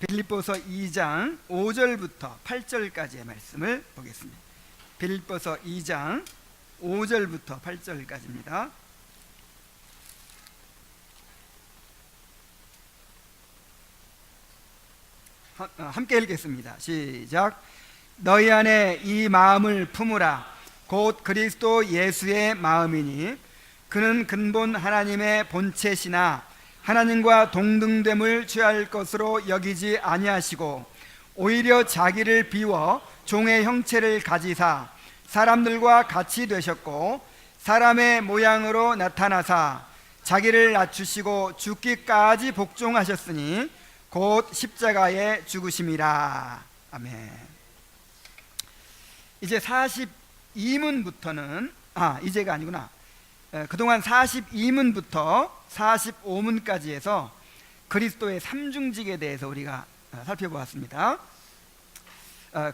빌립보서 2장 5절부터 8절까지의 말씀을 보겠습니다. 빌립보서 2장 5절부터 8절까지입니다. 함께 읽겠습니다. 시작. 너희 안에 이 마음을 품으라. 곧 그리스도 예수의 마음이니 그는 근본 하나님의 본체시나 하나님과 동등됨을 취할 것으로 여기지 아니하시고 오히려 자기를 비워 종의 형체를 가지사 사람들과 같이 되셨고 사람의 모양으로 나타나사 자기를 낮추시고 죽기까지 복종하셨으니 곧 십자가에 죽으심이라. 아멘. 이제 42문부터는 이제가 아니구나. 그동안 42문부터 45문까지 해서 그리스도의 삼중직에 대해서 우리가 살펴보았습니다.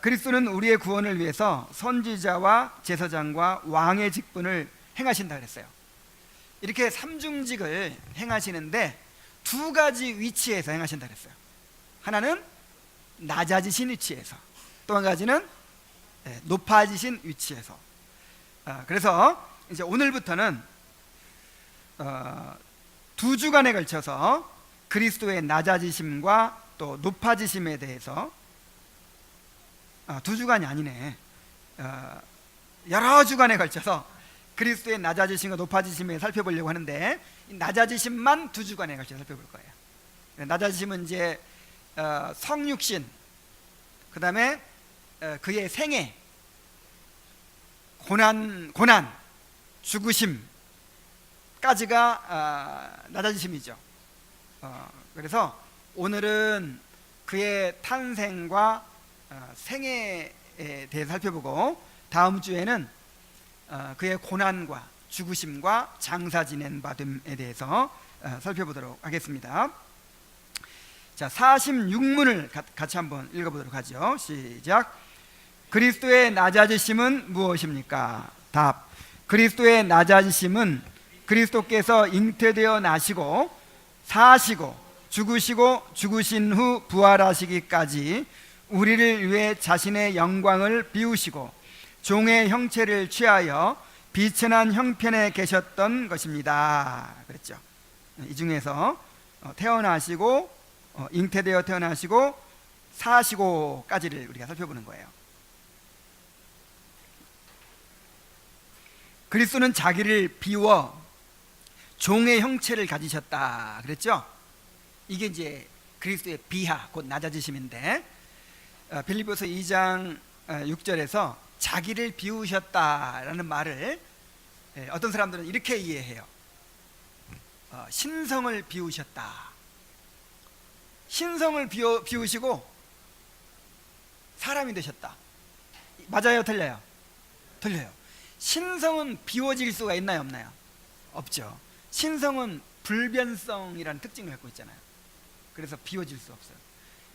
그리스도는 우리의 구원을 위해서 선지자와 제사장과 왕의 직분을 행하신다 그랬어요. 이렇게 삼중직을 행하시는데 두 가지 위치에서 행하신다 그랬어요. 하나는 낮아지신 위치에서, 또 한 가지는 높아지신 위치에서. 그래서 이제 오늘부터는 두 주간에 걸쳐서 그리스도의 낮아지심과 또 높아지심에 대해서 두 주간이 아니네. 여러 주간에 걸쳐서 그리스도의 낮아지심과 높아지심에 살펴보려고 하는데 낮아지심만 두 주간에 걸쳐 살펴볼 거예요. 낮아지심은 이제 성육신, 그 다음에 그의 생애, 고난, 죽으심까지가 낮아지심이죠. 그래서 오늘은 그의 탄생과 생애에 대해서 살펴보고 다음 주에는 그의 고난과 죽으심과 장사 지낸 받음에 대해서 살펴보도록 하겠습니다. 자, 46문을 같이 한번 읽어보도록 하죠. 시작. 그리스도의 낮아지심은 무엇입니까? 답. 그리스도의 낮아지심은 그리스도께서 잉태되어 나시고 사시고 죽으시고 죽으신 후 부활하시기까지 우리를 위해 자신의 영광을 비우시고 종의 형체를 취하여 비천한 형편에 계셨던 것입니다. 그랬죠. 이 중에서 태어나시고 잉태되어 태어나시고 사시고까지를 우리가 살펴보는 거예요. 그리스도는 자기를 비워 종의 형체를 가지셨다 그랬죠. 이게 이제 그리스도의 비하, 곧 낮아지심인데 빌립보서 2장 6절에서 자기를 비우셨다라는 말을 어떤 사람들은 이렇게 이해해요. 신성을 비우셨다. 신성을 비우시고 사람이 되셨다. 맞아요, 틀려요? 틀려요. 신성은 비워질 수가 있나요, 없나요? 없죠. 신성은 불변성이라는 특징을 갖고 있잖아요. 그래서 비워질 수 없어요.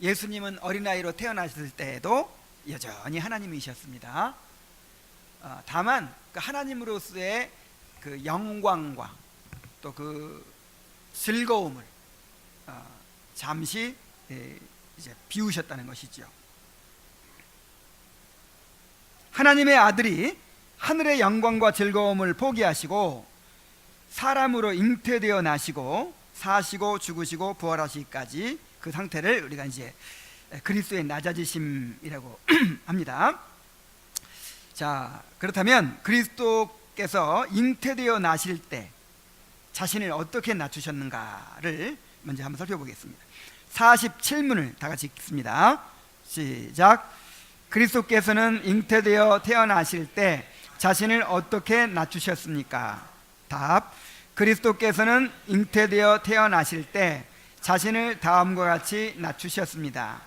예수님은 어린아이로 태어나셨을 때에도 여전히 하나님이셨습니다. 다만 그 하나님으로서의 그 영광과 또 그 즐거움을 잠시 이제 비우셨다는 것이죠. 하나님의 아들이 하늘의 영광과 즐거움을 포기하시고 사람으로 잉태되어 나시고 사시고 죽으시고 부활하시기까지 그 상태를 우리가 이제 그리스도의 낮아지심이라고 합니다. 자, 그렇다면 그리스도께서 잉태되어 나실 때 자신을 어떻게 낮추셨는가를 먼저 한번 살펴보겠습니다. 47문을 다 같이 읽습니다. 시작. 그리스도께서는 잉태되어 태어나실 때 자신을 어떻게 낮추셨습니까? 답. 그리스도께서는 잉태되어 태어나실 때 자신을 다음과 같이 낮추셨습니다.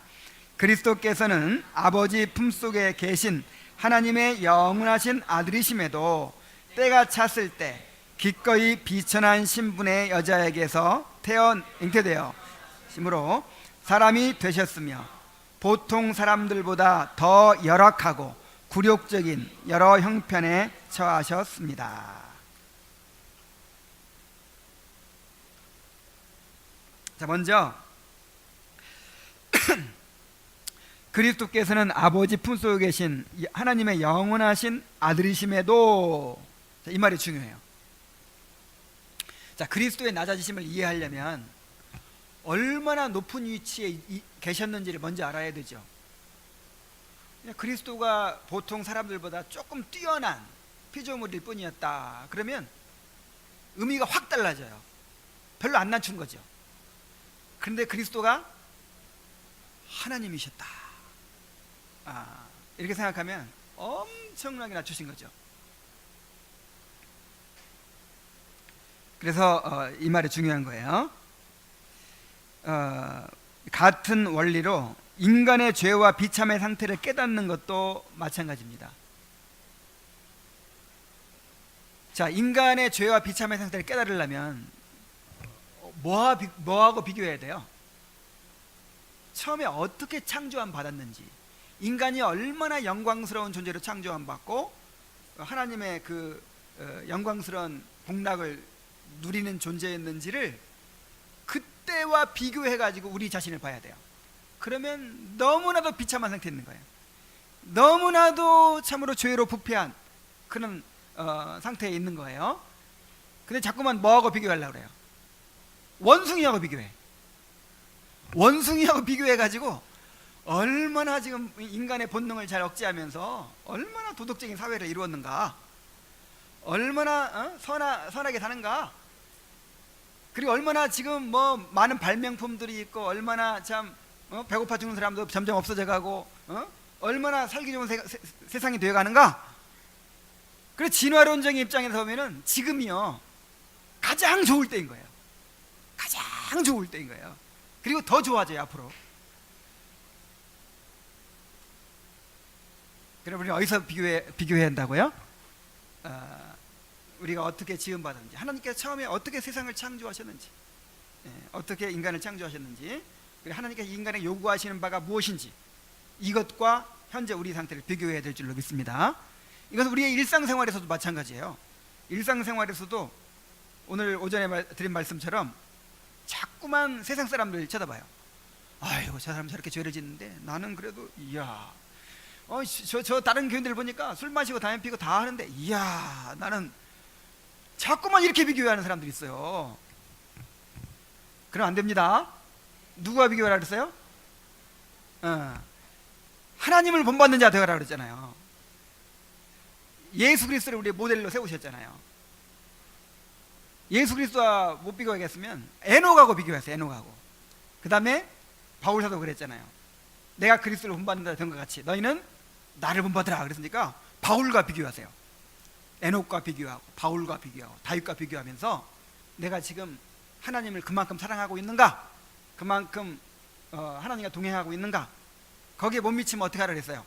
그리스도께서는 아버지 품속에 계신 하나님의 영원하신 아들이심에도 때가 찼을 때 기꺼이 비천한 신분의 여자에게서 잉태되어 심으로 사람이 되셨으며 보통 사람들보다 더 열악하고 굴욕적인 여러 형편에 처하셨습니다. 자, 먼저 그리스도께서는 아버지 품속에 계신 하나님의 영원하신 아들이심에도, 자, 이 말이 중요해요. 자, 그리스도의 낮아지심을 이해하려면 얼마나 높은 위치에 계셨는지를 먼저 알아야 되죠. 그리스도가 보통 사람들보다 조금 뛰어난 피조물일 뿐이었다 그러면 의미가 확 달라져요. 별로 안 낮춘 거죠. 그런데 그리스도가 하나님이셨다, 이렇게 생각하면 엄청나게 낮추신 거죠. 그래서 이 말이 중요한 거예요. 같은 원리로 인간의 죄와 비참의 상태를 깨닫는 것도 마찬가지입니다. 자, 인간의 죄와 비참의 상태를 깨달으려면 뭐하고 비교해야 돼요? 처음에 어떻게 창조함 받았는지, 인간이 얼마나 영광스러운 존재로 창조함 받고 하나님의 그 영광스러운 복락을 누리는 존재였는지를 그때와 비교해가지고 우리 자신을 봐야 돼요. 그러면 너무나도 비참한 상태에 있는 거예요. 너무나도 참으로 죄로 부패한 그런 상태에 있는 거예요. 근데 자꾸만 뭐하고 비교하려고 그래요? 원숭이하고 비교해. 원숭이하고 비교해가지고 얼마나 지금 인간의 본능을 잘 억제하면서 얼마나 도덕적인 사회를 이루었는가, 얼마나 선하게 사는가, 그리고 얼마나 지금 뭐 많은 발명품들이 있고, 얼마나 참 배고파 죽는 사람도 점점 없어져 가고, 얼마나 살기 좋은 세상이 되어 가는가. 그래서 진화론적인 입장에서 보면은 지금이요 가장 좋을 때인 거예요. 가장 좋을 때인 거예요. 그리고 더 좋아져요 앞으로. 그럼 우리가 어디서 비교해야 한다고요? 우리가 어떻게 지음받았는지, 하나님께서 처음에 어떻게 세상을 창조하셨는지, 어떻게 인간을 창조하셨는지, 그리고 하나님께서 인간에 요구하시는 바가 무엇인지, 이것과 현재 우리 상태를 비교해야 될 줄로 믿습니다. 이것은 우리의 일상생활에서도 마찬가지예요. 일상생활에서도 오늘 오전에 드린 말씀처럼 자꾸만 세상 사람들 쳐다봐요. 아이고, 저 사람 저렇게 죄를 짓는데 나는 그래도 이야, 저 다른 교인들 보니까 술 마시고 담배 피고 다 하는데 이야, 나는, 자꾸만 이렇게 비교하는 사람들이 있어요. 그럼 안 됩니다. 누구와 비교하라 그랬어요? 하나님을 본받는 자 되어라 그랬잖아요. 예수 그리스도를 우리의 모델로 세우셨잖아요. 예수 그리스도와 못 비교하겠으면 에녹하고 비교했어요. 에녹하고. 그 다음에 바울사도 그랬잖아요. 내가 그리스도를 본받는 자 된 것 같이 너희는 나를 본받으라 그랬으니까 바울과 비교하세요. 에녹과 비교하고 바울과 비교하고 다윗과 비교하면서 내가 지금 하나님을 그만큼 사랑하고 있는가, 그만큼 하나님과 동행하고 있는가, 거기에 못 미치면 어떻게 하라 그랬어요?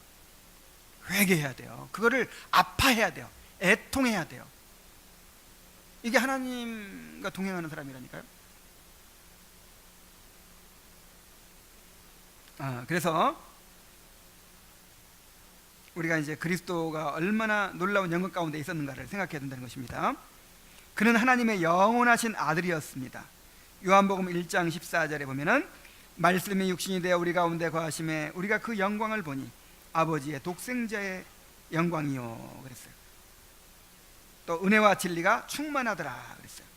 회개해야 돼요. 그거를 아파해야 돼요. 애통해야 돼요. 이게 하나님과 동행하는 사람이라니까요. 그래서 우리가 이제 그리스도가 얼마나 놀라운 영광 가운데 있었는가를 생각해야 된다는 것입니다. 그는 하나님의 영원하신 아들이었습니다. 요한복음 1장 14절에 보면은 말씀이 육신이 되어 우리 가운데 거하심에 우리가 그 영광을 보니 아버지의 독생자의 영광이요 그랬어요. 또 은혜와 진리가 충만하더라 그랬어요.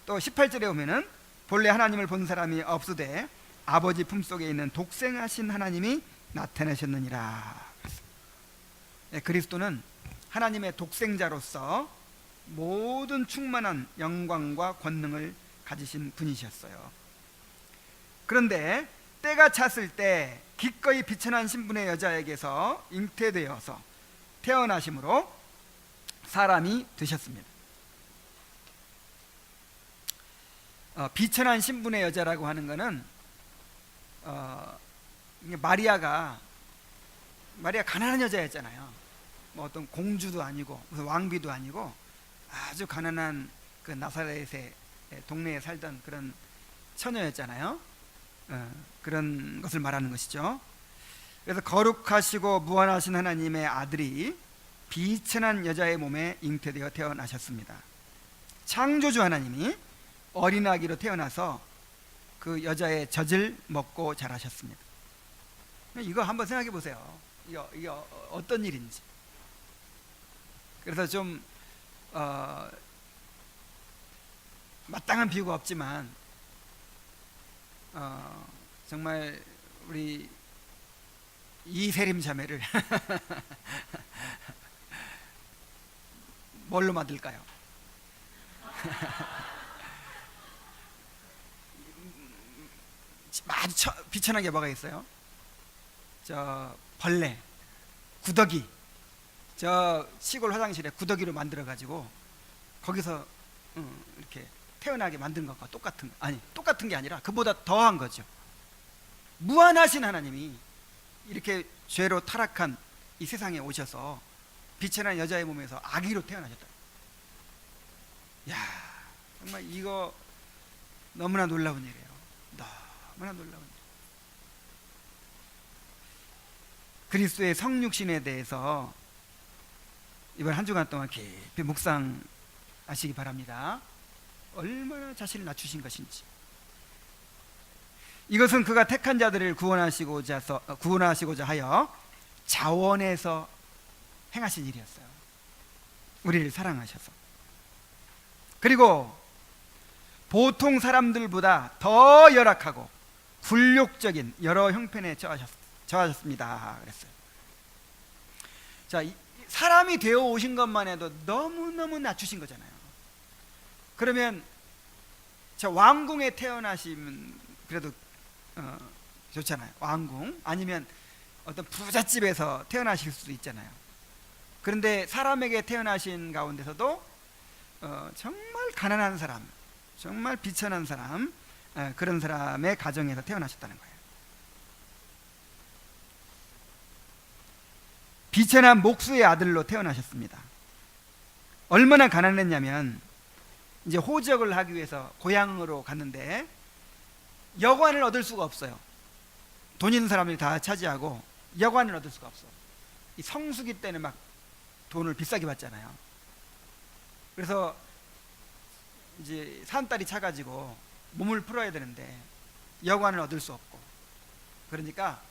또 18절에 보면은 본래 하나님을 본 사람이 없으되 아버지 품속에 있는 독생하신 하나님이 나타나셨느니라 그랬어요. 그리스도는 하나님의 독생자로서 모든 충만한 영광과 권능을 가지신 분이셨어요. 그런데 때가 찼을 때 기꺼이 비천한 신분의 여자에게서 잉태되어서 태어나심으로 사람이 되셨습니다. 비천한 신분의 여자라고 하는 것은 마리아가 가난한 여자였잖아요. 뭐 어떤 공주도 아니고 무슨 왕비도 아니고 아주 가난한 그 나사렛의 동네에 살던 그런 처녀였잖아요. 그런 것을 말하는 것이죠. 그래서 거룩하시고 무한하신 하나님의 아들이 비천한 여자의 몸에 잉태되어 태어나셨습니다. 창조주 하나님이 어린아기로 태어나서 그 여자의 젖을 먹고 자라셨습니다. 이거 한번 생각해 보세요. 이게 어떤 일인지. 그래서 좀 마땅한 비유가 없지만 정말 우리 이세림 자매를 뭘로 만들까요? 아주 비천한 게 뭐가 있어요? 저 벌레, 구더기, 저 시골 화장실에 구더기로 만들어 가지고 거기서 이렇게 태어나게 만든 것과 똑같은 게 아니라 그보다 더한 거죠. 무한하신 하나님이 이렇게 죄로 타락한 이 세상에 오셔서 비천한 여자의 몸에서 아기로 태어나셨다. 야, 정말 이거 너무나 놀라운 일이에요. 너무나 놀라운 일. 그리스도의 성육신에 대해서 이번 한 주간 동안 깊이 묵상하시기 바랍니다. 얼마나 자신을 낮추신 것인지. 이것은 그가 택한 자들을 구원하시고자 하여 자원해서 행하신 일이었어요. 우리를 사랑하셔서. 그리고 보통 사람들보다 더 열악하고 굴욕적인 여러 형편에 처하셨습니다. 그랬어요. 자, 사람이 되어 오신 것만 해도 너무너무 낮추신 거잖아요. 그러면 저 왕궁에 태어나시면 그래도 좋잖아요. 왕궁 아니면 어떤 부잣집에서 태어나실 수도 있잖아요. 그런데 사람에게 태어나신 가운데서도 정말 가난한 사람, 정말 비천한 사람, 그런 사람의 가정에서 태어나셨다는 거예요. 비천한 목수의 아들로 태어나셨습니다. 얼마나 가난했냐면 이제 호적을 하기 위해서 고향으로 갔는데 여관을 얻을 수가 없어요. 돈 있는 사람들이 다 차지하고 여관을 얻을 수가 없어. 이 성수기 때는 막 돈을 비싸게 받잖아요. 그래서 이제 산딸이 차가지고 몸을 풀어야 되는데 여관을 얻을 수 없고, 그러니까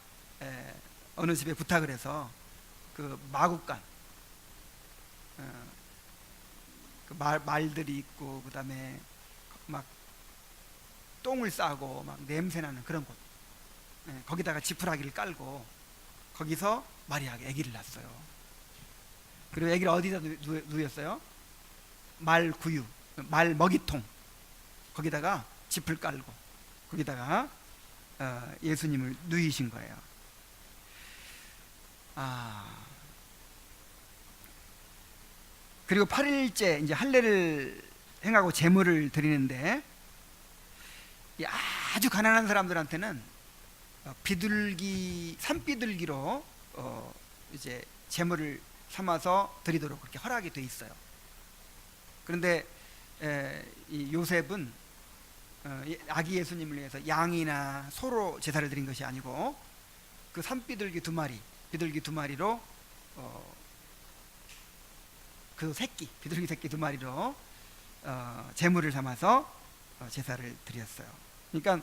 어느 집에 부탁을 해서 그 마구간, 그 말들이 있고 그 다음에 막 똥을 싸고 막 냄새나는 그런 곳, 거기다가 지푸라기를 깔고 거기서 마리아가 아기를 낳았어요. 그리고 아기를 어디다 누였어요? 말구유, 말 먹이통, 거기다가 짚을 깔고 거기다가 예수님을 누이신 거예요. 그리고 8일째 이제 할례를 행하고 제물을 드리는데 아주 가난한 사람들한테는 산비둘기로 이제 제물을 삼아서 드리도록 그렇게 허락이 돼 있어요. 그런데 이 요셉은 아기 예수님을 위해서 양이나 소로 제사를 드린 것이 아니고 그 산비둘기 두 마리로 그 비둘기 새끼 2마리로 제물을 삼아서 제사를 드렸어요. 그러니까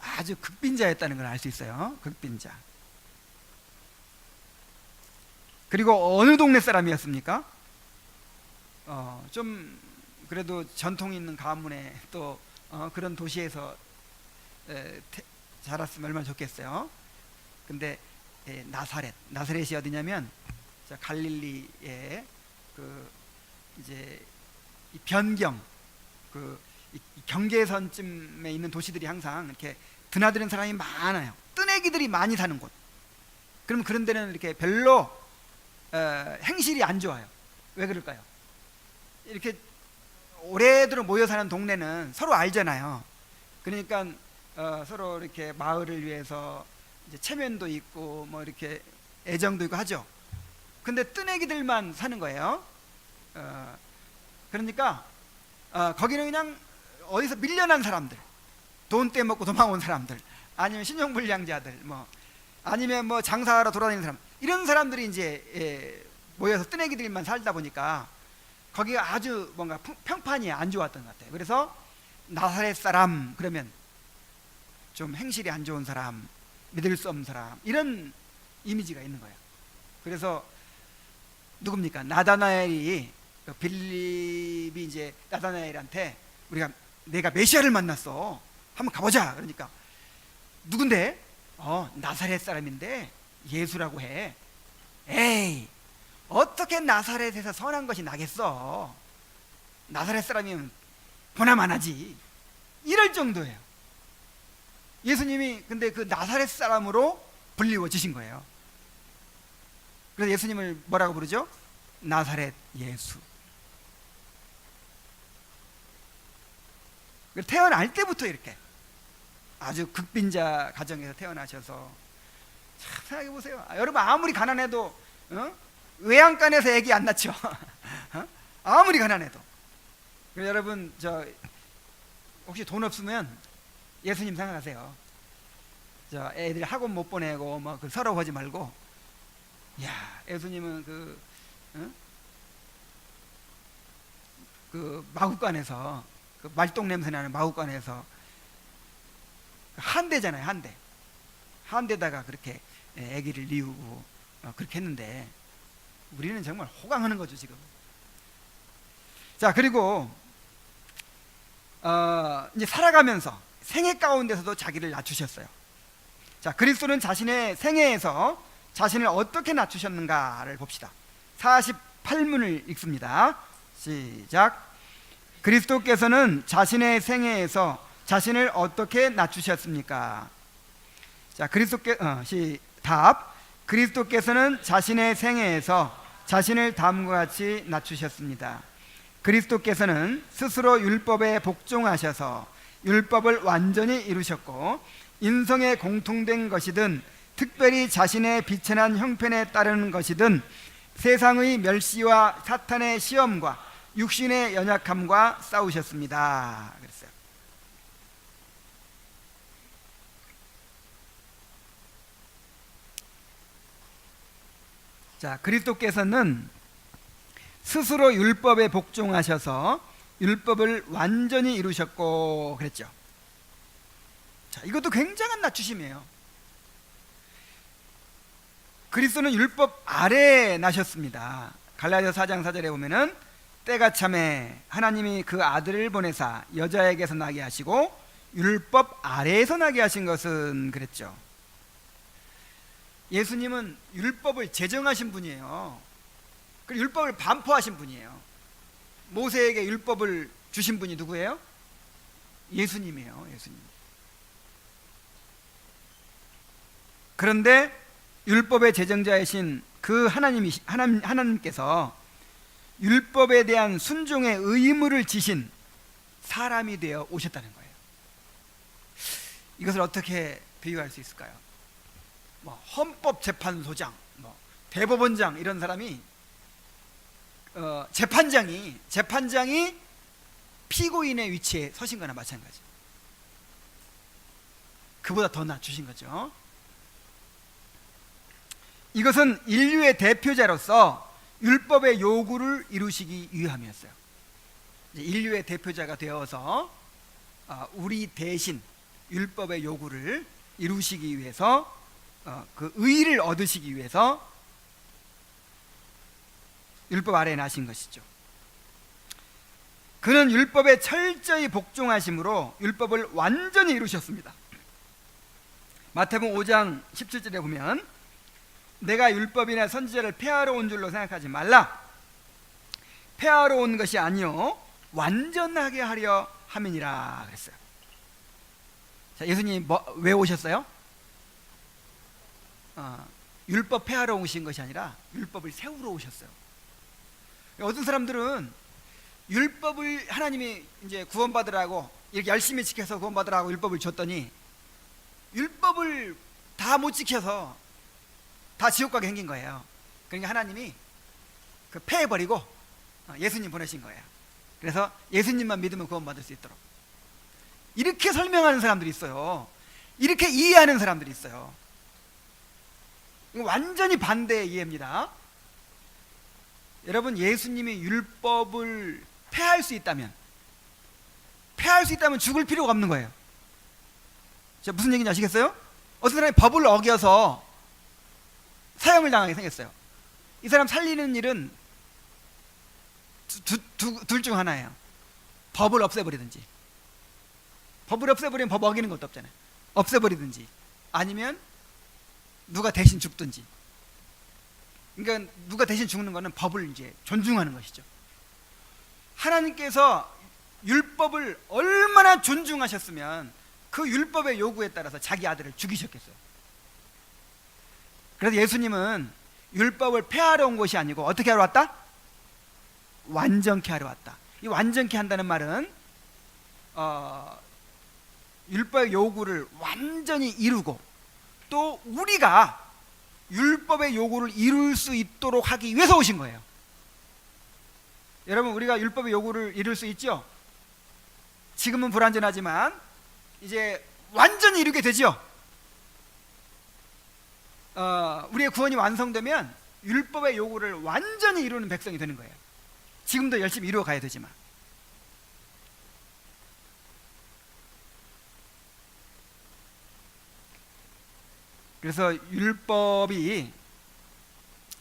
아주 극빈자였다는 걸 알 수 있어요. 극빈자. 그리고 어느 동네 사람이었습니까? 좀 그래도 전통 있는 가문에 또 그런 도시에서 자랐으면 얼마나 좋겠어요. 근데 나사렛이 어디냐면 갈릴리의 그 이제 이 변경, 이 경계선쯤에 있는 도시들이 항상 이렇게 드나드는 사람이 많아요. 뜨내기들이 많이 사는 곳. 그럼 그런 데는 이렇게 별로 행실이 안 좋아요. 왜 그럴까요? 이렇게 오래도록 모여 사는 동네는 서로 알잖아요. 그러니까 서로 이렇게 마을을 위해서 이제 체면도 있고 뭐 이렇게 애정도 있고 하죠. 근데 뜨내기들만 사는 거예요. 그러니까 거기는 그냥 어디서 밀려난 사람들, 돈 떼먹고 도망온 사람들, 아니면 신용불량자들, 아니면 장사하러 돌아다니는 사람, 이런 사람들이 이제 모여서 뜨내기들만 살다 보니까 거기가 아주 뭔가 평판이 안 좋았던 것 같아요. 그래서 나사렛 사람 그러면 좀 행실이 안 좋은 사람, 믿을 수 없는 사람, 이런 이미지가 있는 거예요. 그래서 누굽니까? 나다나엘이, 빌립이 이제 나다나엘한테 내가 메시아를 만났어, 한번 가보자. 그러니까 누군데? 나사렛 사람인데 예수라고 해. 에이, 어떻게 나사렛에서 선한 것이 나겠어? 나사렛 사람이면 보나만 하지. 이럴 정도예요. 예수님이 근데 그 나사렛 사람으로 불리워지신 거예요. 그래서 예수님을 뭐라고 부르죠? 나사렛 예수. 태어날 때부터 이렇게 아주 극빈자 가정에서 태어나셔서, 참 생각해 보세요. 여러분, 아무리 가난해도 외양간에서 애기 안 낳죠. 아무리 가난해도. 여러분, 혹시 돈 없으면 예수님 생각하세요. 애들 학원 못 보내고 서러워하지 말고, 야, 예수님은 그 마구간에서, 그 말똥 냄새 나는 마구간에서 한 대잖아요. 한 대다가 그렇게 아기를 뉘우고 그렇게 했는데, 우리는 정말 호강하는 거죠 지금. 자, 그리고 이제 살아가면서 생애 가운데서도 자기를 낮추셨어요. 자, 그리스도는 자신의 생애에서 자신을 어떻게 낮추셨는가를 봅시다. 48문을 읽습니다. 시작. 그리스도께서는 자신의 생애에서 자신을 어떻게 낮추셨습니까? 자, 답. 그리스도께서는 자신의 생애에서 자신을 다음과 같이 낮추셨습니다. 그리스도께서는 스스로 율법에 복종하셔서 율법을 완전히 이루셨고, 인성에 공통된 것이든 특별히 자신의 비천한 형편에 따르는 것이든 세상의 멸시와 사탄의 시험과 육신의 연약함과 싸우셨습니다. 그랬어요. 자, 그리스도께서는 스스로 율법에 복종하셔서 율법을 완전히 이루셨고 그랬죠. 자, 이것도 굉장한 낮추심이에요. 그리스도는 율법 아래에 나셨습니다. 갈라디아서 4장 4절에 보면은 때가 참에 하나님이 그 아들을 보내사 여자에게서 나게 하시고 율법 아래에서 나게 하신 것은 그랬죠. 예수님은 율법을 제정하신 분이에요. 그리고 율법을 반포하신 분이에요. 모세에게 율법을 주신 분이 누구예요? 예수님이에요. 예수님. 그런데 율법의 제정자이신 그 하나님께서 율법에 대한 순종의 의무를 지신 사람이 되어 오셨다는 거예요. 이것을 어떻게 비유할 수 있을까요? 헌법재판소장, 대법원장, 이런 사람이 재판장이 피고인의 위치에 서신 거나 마찬가지. 그보다 더 낮추신 거죠. 이것은 인류의 대표자로서 율법의 요구를 이루시기 위함이었어요. 인류의 대표자가 되어서 우리 대신 율법의 요구를 이루시기 위해서, 그 의의를 얻으시기 위해서 율법 아래에 나신 것이죠. 그는 율법에 철저히 복종하심으로 율법을 완전히 이루셨습니다. 마태복음 5장 17절에 보면 내가 율법이나 선지자를 폐하러 온 줄로 생각하지 말라. 폐하러 온 것이 아니요 완전하게 하려 함이니라 그랬어요. 자, 예수님 왜 오셨어요? 율법 폐하러 오신 것이 아니라 율법을 세우러 오셨어요. 어떤 사람들은 율법을 하나님이 이제 구원받으라고 이렇게 열심히 지켜서 구원받으라고 율법을 줬더니 율법을 다 못 지켜서 다 지옥 가게 생긴 거예요. 그러니까 하나님이 폐해버리고 예수님 보내신 거예요. 그래서 예수님만 믿으면 구원받을 수 있도록, 이렇게 설명하는 사람들이 있어요. 이렇게 이해하는 사람들이 있어요. 이거 완전히 반대의 이해입니다. 여러분, 예수님이 율법을 폐할 수 있다면 죽을 필요가 없는 거예요. 자, 무슨 얘기인지 아시겠어요? 어떤 사람이 법을 어겨서 사형을 당하게 생겼어요. 이 사람 살리는 일은 둘 중 하나예요. 법을 없애버리든지, 법을 없애버리면 법 어기는 것도 없잖아요. 없애버리든지, 아니면 누가 대신 죽든지. 그러니까 누가 대신 죽는 거는 법을 이제 존중하는 것이죠. 하나님께서 율법을 얼마나 존중하셨으면 그 율법의 요구에 따라서 자기 아들을 죽이셨겠어요. 그래서 예수님은 율법을 폐하러 온 것이 아니고 어떻게 하러 왔다? 완전케 하러 왔다. 이 완전케 한다는 말은 율법의 요구를 완전히 이루고, 또 우리가 율법의 요구를 이룰 수 있도록 하기 위해서 오신 거예요. 여러분, 우리가 율법의 요구를 이룰 수 있죠? 지금은 불완전하지만 이제 완전히 이루게 되죠. 우리의 구원이 완성되면 율법의 요구를 완전히 이루는 백성이 되는 거예요. 지금도 열심히 이루어 가야 되지만. 그래서 율법이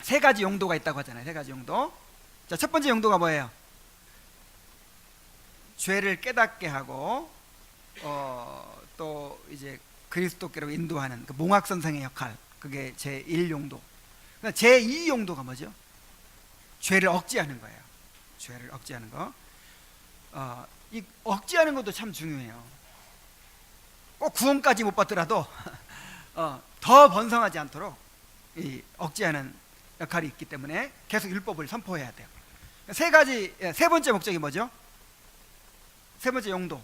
세 가지 용도가 있다고 하잖아요. 세 가지 용도. 자, 첫 번째 용도가 뭐예요? 죄를 깨닫게 하고 또 이제 그리스도께로 인도하는 그 몽학선생의 역할, 그게 제1용도. 제2용도가 뭐죠? 죄를 억제하는 거예요. 죄를 억제하는 거. 이 억제하는 것도 참 중요해요. 꼭 구원까지 못 받더라도 더 번성하지 않도록 이 억제하는 역할이 있기 때문에 계속 율법을 선포해야 돼요. 세 번째 목적이 뭐죠? 세 번째 용도,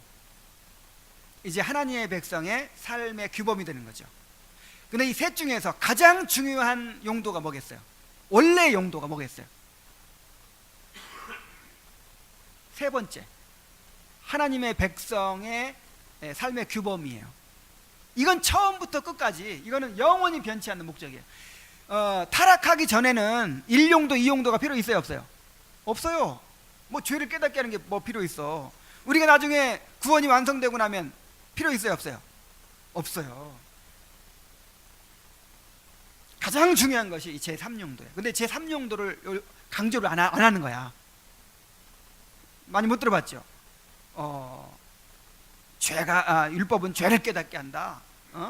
이제 하나님의 백성의 삶의 규범이 되는 거죠. 근데 이 셋 중에서 가장 중요한 용도가 뭐겠어요? 원래 용도가 뭐겠어요? 세 번째, 하나님의 백성의 삶의 규범이에요. 이건 처음부터 끝까지, 이거는 영원히 변치 않는 목적이에요. 타락하기 전에는 1용도, 2용도가 필요 있어요, 없어요? 없어요. 뭐 죄를 깨닫게 하는 게 뭐 필요 있어? 우리가 나중에 구원이 완성되고 나면 필요 있어요, 없어요? 없어요. 가장 중요한 것이 제3용도예요. 근데 제3용도를 강조를 안 하는 거야. 많이 못 들어봤죠? 율법은 죄를 깨닫게 한다.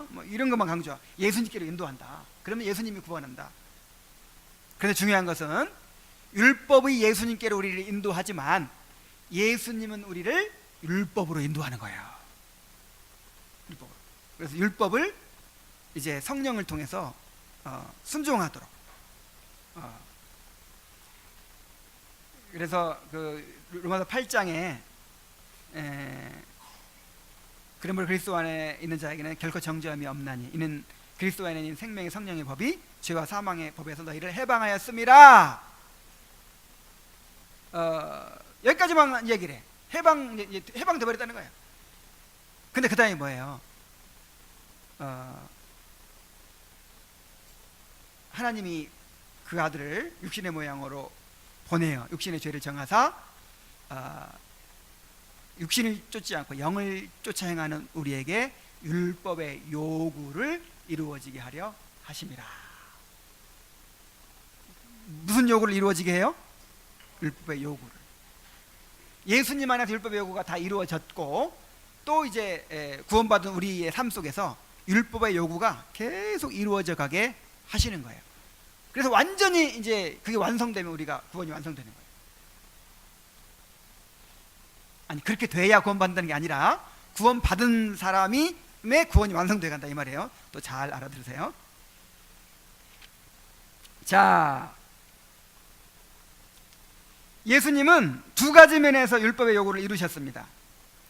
뭐 이런 것만 강조. 예수님께로 인도한다. 그러면 예수님이 구원한다. 그런데 중요한 것은 율법이 예수님께로 우리를 인도하지만 예수님은 우리를 율법으로 인도하는 거예요. 율법으로. 그래서 율법을 이제 성령을 통해서 순종하도록. 그래서 그 로마서 8장에 그러므로 그리스도 안에 있는 자에게는 결코 정죄함이 없나니 이는 그리스도 안에 있는 생명의 성령의 법이 죄와 사망의 법에서 너희를 해방하였음이라. 여기까지만 얘기를 해. 해방돼 버렸다는 거예요. 근데 그 다음에 뭐예요? 하나님이 그 아들을 육신의 모양으로 보내요. 육신의 죄를 정하사 육신을 쫓지 않고 영을 쫓아 행하는 우리에게 율법의 요구를 이루어지게 하려 하심이라. 무슨 요구를 이루어지게 해요? 율법의 요구를. 예수님 안에서 율법의 요구가 다 이루어졌고, 또 이제 구원받은 우리의 삶 속에서 율법의 요구가 계속 이루어져 가게 하시는 거예요. 그래서 완전히 이제 그게 완성되면 우리가 구원이 완성되는 거예요. 아니, 그렇게 돼야 구원받는다는 게 아니라 구원받은 사람이 구원이 완성되어 간다 이 말이에요. 또 잘 알아들으세요. 자, 예수님은 두 가지 면에서 율법의 요구를 이루셨습니다.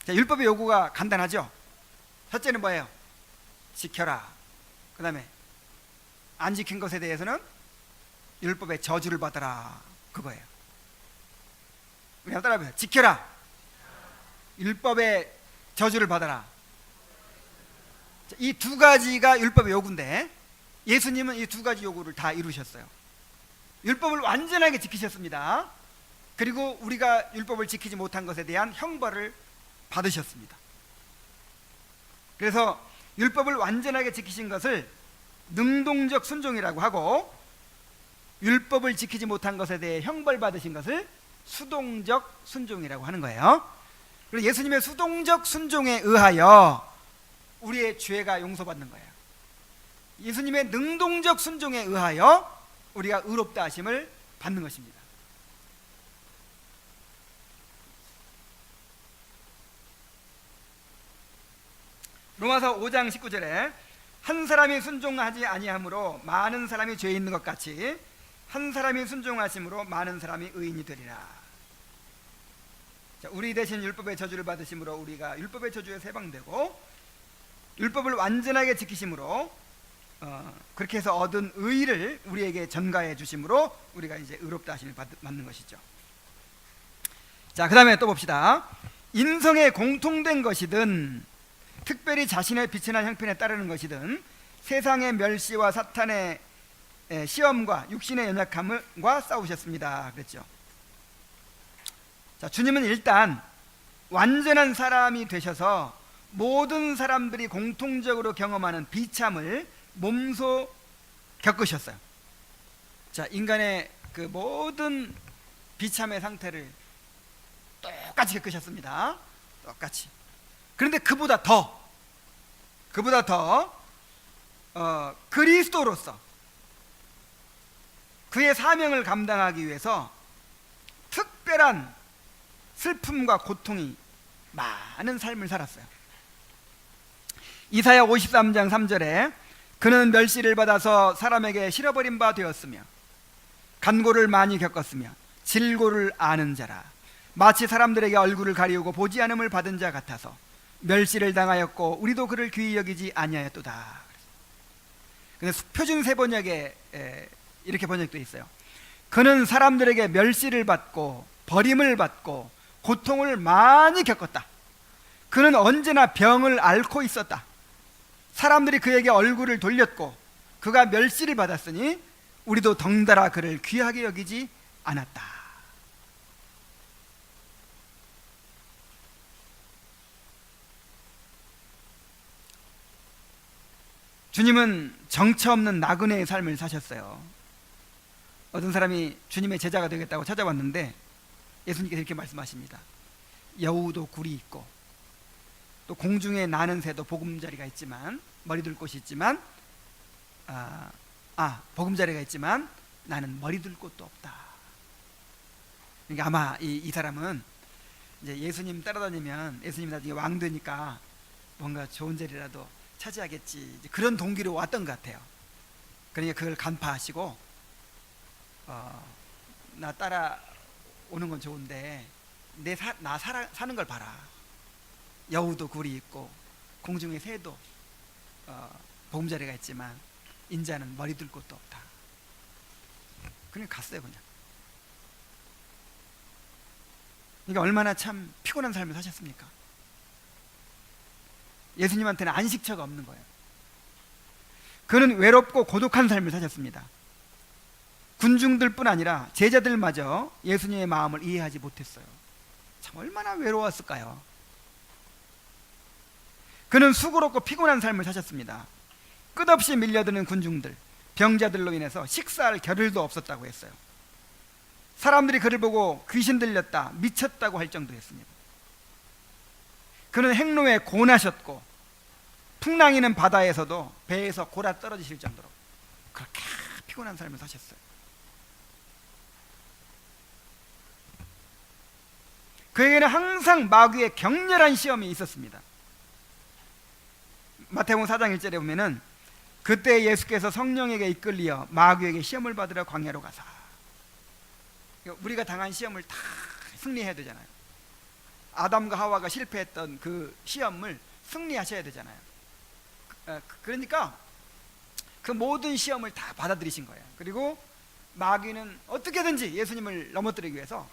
자, 율법의 요구가 간단하죠. 첫째는 뭐예요? 지켜라. 그 다음에 안 지킨 것에 대해서는 율법의 저주를 받아라. 그거예요. 우리 한번 따라해보세요. 지켜라. 율법의 저주를 받아라. 이 두 가지가 율법의 요구인데 예수님은 이 두 가지 요구를 다 이루셨어요. 율법을 완전하게 지키셨습니다. 그리고 우리가 율법을 지키지 못한 것에 대한 형벌을 받으셨습니다. 그래서 율법을 완전하게 지키신 것을 능동적 순종이라고 하고, 율법을 지키지 못한 것에 대해 형벌 받으신 것을 수동적 순종이라고 하는 거예요. 그리고 예수님의 수동적 순종에 의하여 우리의 죄가 용서받는 거예요. 예수님의 능동적 순종에 의하여 우리가 의롭다 하심을 받는 것입니다. 로마서 5장 19절에 한 사람이 순종하지 아니함으로 많은 사람이 죄 있는 것 같이 한 사람이 순종하심으로 많은 사람이 의인이 되리라. 자, 우리 대신 율법의 저주를 받으심으로 우리가 율법의 저주에서 해방되고, 율법을 완전하게 지키심으로 그렇게 해서 얻은 의를 우리에게 전가해 주심으로 우리가 이제 의롭다 하심을 받는 것이죠. 자, 그 다음에 또 봅시다. 인성에 공통된 것이든 특별히 자신의 빛이나 형편에 따르는 것이든 세상의 멸시와 사탄의 시험과 육신의 연약함과 싸우셨습니다. 그랬죠. 자, 주님은 일단 완전한 사람이 되셔서 모든 사람들이 공통적으로 경험하는 비참을 몸소 겪으셨어요. 자, 인간의 그 모든 비참의 상태를 똑같이 겪으셨습니다. 똑같이. 그런데 그보다 더 그리스도로서 그의 사명을 감당하기 위해서 특별한 슬픔과 고통이 많은 삶을 살았어요. 이사야 53장 3절에 그는 멸시를 받아서 사람에게 실어버린 바 되었으며 간고를 많이 겪었으며 질고를 아는 자라. 마치 사람들에게 얼굴을 가리우고 보지 않음을 받은 자 같아서 멸시를 당하였고 우리도 그를 귀히 여기지 아니하였도다. 근데 표준 세번역에 이렇게 번역되어 있어요. 그는 사람들에게 멸시를 받고 버림을 받고 고통을 많이 겪었다. 그는 언제나 병을 앓고 있었다. 사람들이 그에게 얼굴을 돌렸고 그가 멸시를 받았으니 우리도 덩달아 그를 귀하게 여기지 않았다. 주님은 정처 없는 나그네의 삶을 사셨어요. 어떤 사람이 주님의 제자가 되겠다고 찾아왔는데 예수님께서 이렇게 말씀하십니다. 여우도 굴이 있고 또 공중에 나는 새도 보금자리가 있지만 머리 둘 곳이 있지만 보금자리가 있지만 나는 머리 둘 곳도 없다. 그러니까 아마 이 사람은 이제 예수님 따라다니면 예수님이 나중에 왕 되니까 뭔가 좋은 자리라도 차지하겠지, 그런 동기로 왔던 것 같아요. 그러니까 그걸 간파하시고 나 따라오는 건 좋은데 나 사는 걸 봐라. 여우도 굴이 있고 공중에 새도 보금자리가 있지만 인자는 머리 둘 곳도 없다. 그냥 갔어요. 그러니까 얼마나 참 피곤한 삶을 사셨습니까? 예수님한테는 안식처가 없는 거예요. 그는 외롭고 고독한 삶을 사셨습니다. 군중들뿐 아니라 제자들마저 예수님의 마음을 이해하지 못했어요. 참 얼마나 외로웠을까요? 그는 수고롭고 피곤한 삶을 사셨습니다. 끝없이 밀려드는 군중들, 병자들로 인해서 식사할 겨를도 없었다고 했어요. 사람들이 그를 보고 귀신 들렸다, 미쳤다고 할 정도였습니다. 그는 행로에 고나셨고 풍랑이는 바다에서도 배에서 골아 떨어지실 정도로 그렇게 피곤한 삶을 사셨어요. 그에게는 항상 마귀의 격렬한 시험이 있었습니다. 마태복음 4장 1절에 보면은 그때 예수께서 성령에게 이끌리어 마귀에게 시험을 받으러 광야로 가사. 우리가 당한 시험을 다 승리해야 되잖아요. 아담과 하와가 실패했던 그 시험을 승리하셔야 되잖아요. 그러니까 그 모든 시험을 다 받아들이신 거예요. 그리고 마귀는 어떻게든지 예수님을 넘어뜨리기 위해서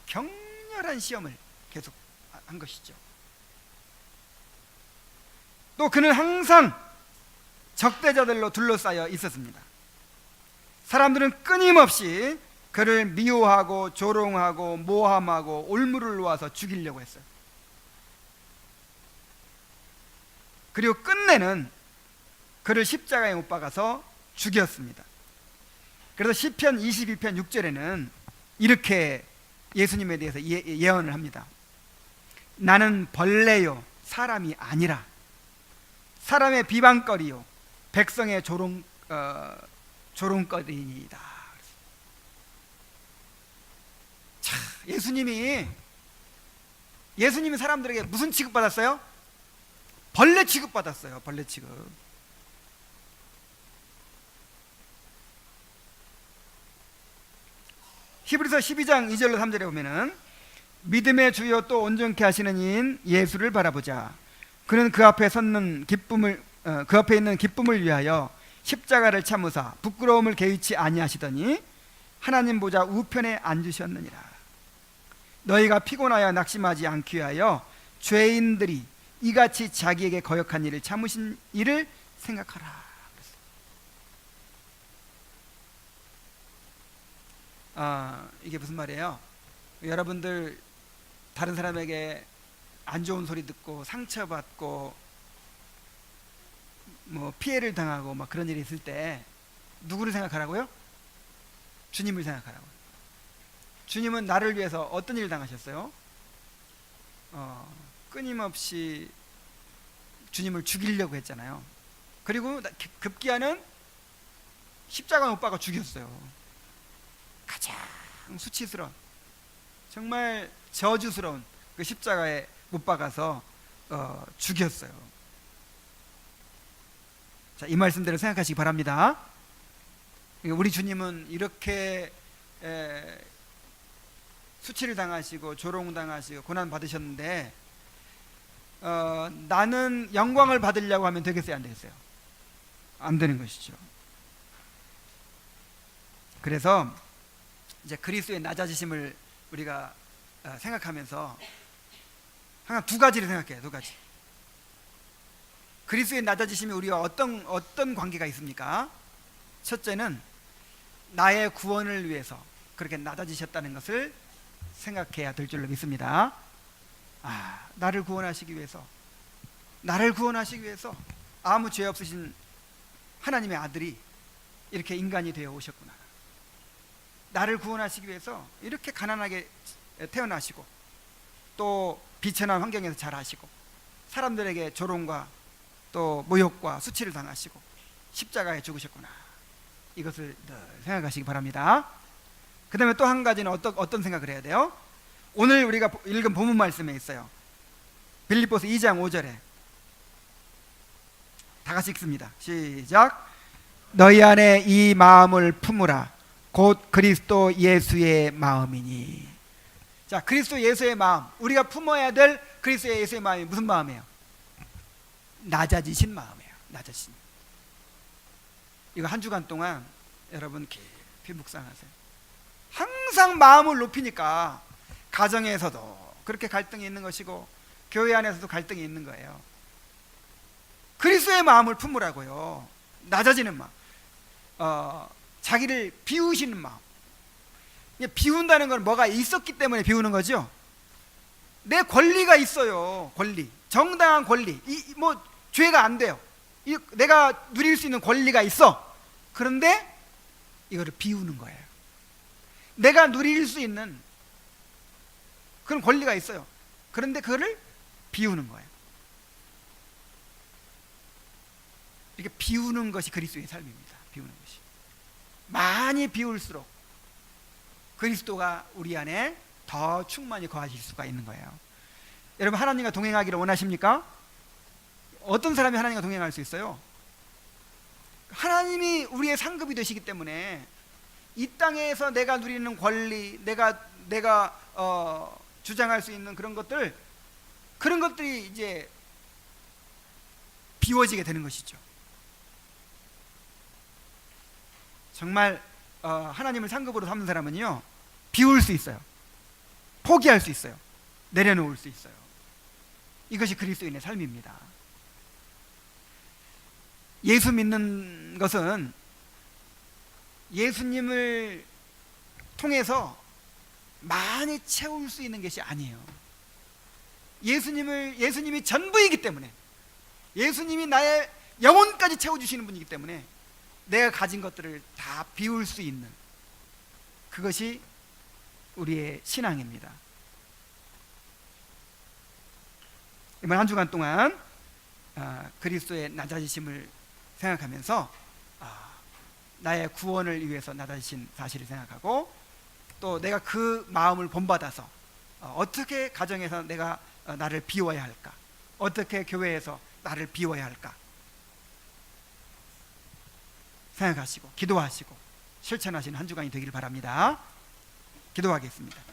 격렬한 시험을 계속 한 것이죠. 또 그는 항상 적대자들로 둘러싸여 있었습니다. 사람들은 끊임없이 그를 미워하고 조롱하고 모함하고 올무를 놓아서 죽이려고 했어요. 그리고 끝내는 그를 십자가에 못 박아서 죽였습니다. 그래서 시편 22편 6절에는 이렇게 예수님에 대해서 예언을 합니다. 나는 벌레요 사람이 아니라 사람의 비방거리요 백성의 조롱거리니이다. 자, 예수님이 사람들에게 무슨 취급받았어요? 벌레 취급받았어요. 벌레 취급. 히브리서 12장 2절로 3절에 보면은 믿음의 주요 또 온전케 하시는 이인 예수를 바라보자. 그는 그 앞에 있는 기쁨을 위하여 십자가를 참으사 부끄러움을 개의치 아니하시더니 하나님 보좌 우편에 앉으셨느니라. 너희가 피곤하여 낙심하지 않기 위하여 죄인들이 이같이 자기에게 거역한 일을 참으신 일을 생각하라. 이게 무슨 말이에요? 여러분들 다른 사람에게 안 좋은 소리 듣고 상처받고 뭐 피해를 당하고 막 그런 일이 있을 때 누구를 생각하라고요? 주님을 생각하라고요. 주님은 나를 위해서 어떤 일을 당하셨어요? 끊임없이 주님을 죽이려고 했잖아요. 그리고 급기야는 십자가 못 박아 죽였어요. 가장 수치스러운, 정말 저주스러운 그 십자가에 못 박아서 죽였어요. 자, 이 말씀대로 생각하시기 바랍니다. 우리 주님은 이렇게 수치를 당하시고 조롱당하시고 고난 받으셨는데 나는 영광을 받으려고 하면 되겠어요, 안 되겠어요? 안 되는 것이죠. 그래서 이제 그리스도의 낮아지심을 우리가 생각하면서 항상 두 가지를 생각해요. 두 가지. 그리스도의 낮아지심이 우리와 어떤 관계가 있습니까? 첫째는 나의 구원을 위해서 그렇게 낮아지셨다는 것을 생각해야 될 줄로 믿습니다. 나를 구원하시기 위해서 아무 죄 없으신 하나님의 아들이 이렇게 인간이 되어 오셨구나. 나를 구원하시기 위해서 이렇게 가난하게 태어나시고 또 비천한 환경에서 자라시고 사람들에게 조롱과 또 모욕과 수치를 당하시고 십자가에 죽으셨구나. 이것을 늘 생각하시기 바랍니다. 그 다음에 또 한 가지는 어떤 생각을 해야 돼요? 오늘 우리가 읽은 본문 말씀에 있어요. 빌립보서 2장 5절에 다 같이 읽습니다. 시작. 너희 안에 이 마음을 품으라. 곧 그리스도 예수의 마음이니. 자, 그리스도 예수의 마음, 우리가 품어야 될 그리스도 예수의 마음이 무슨 마음이에요? 낮아지신 마음이에요. 낮아지신. 이거 한 주간 동안 여러분 깊이 묵상하세요. 항상 마음을 높이니까 가정에서도 그렇게 갈등이 있는 것이고 교회 안에서도 갈등이 있는 거예요. 그리스도의 마음을 품으라고요. 낮아지는 마음, 자기를 비우시는 마음. 비운다는 건 뭐가 있었기 때문에 비우는 거죠. 내 권리가 있어요. 권리, 정당한 권리. 뭐 죄가 안 돼요. 내가 누릴 수 있는 권리가 있어. 그런데 이거를 비우는 거예요. 내가 누릴 수 있는 그런 권리가 있어요. 그런데 그거를 비우는 거예요. 이렇게 비우는 것이 그리스도의 삶입니다. 비우는 것이. 많이 비울수록 그리스도가 우리 안에 더 충만히 거하실 수가 있는 거예요. 여러분, 하나님과 동행하기를 원하십니까? 어떤 사람이 하나님과 동행할 수 있어요? 하나님이 우리의 상급이 되시기 때문에 이 땅에서 내가 누리는 권리, 내가 주장할 수 있는 그런 것들이 이제 비워지게 되는 것이죠. 정말 하나님을 상급으로 삼는 사람은요, 비울 수 있어요. 포기할 수 있어요. 내려놓을 수 있어요. 이것이 그리스도인의 삶입니다. 예수 믿는 것은 예수님을 통해서 많이 채울 수 있는 것이 아니에요. 예수님이 전부이기 때문에 예수님이 나의 영혼까지 채워주시는 분이기 때문에 내가 가진 것들을 다 비울 수 있는, 그것이 우리의 신앙입니다. 이번 한 주간 동안 그리스도의 낮아지심을 생각하면서 나의 구원을 위해서 낮아지신 사실을 생각하고, 또 내가 그 마음을 본받아서 어떻게 가정에서 내가 나를 비워야 할까, 어떻게 교회에서 나를 비워야 할까 생각하시고 기도하시고 실천하시는 한 주간이 되기를 바랍니다. 기도하겠습니다.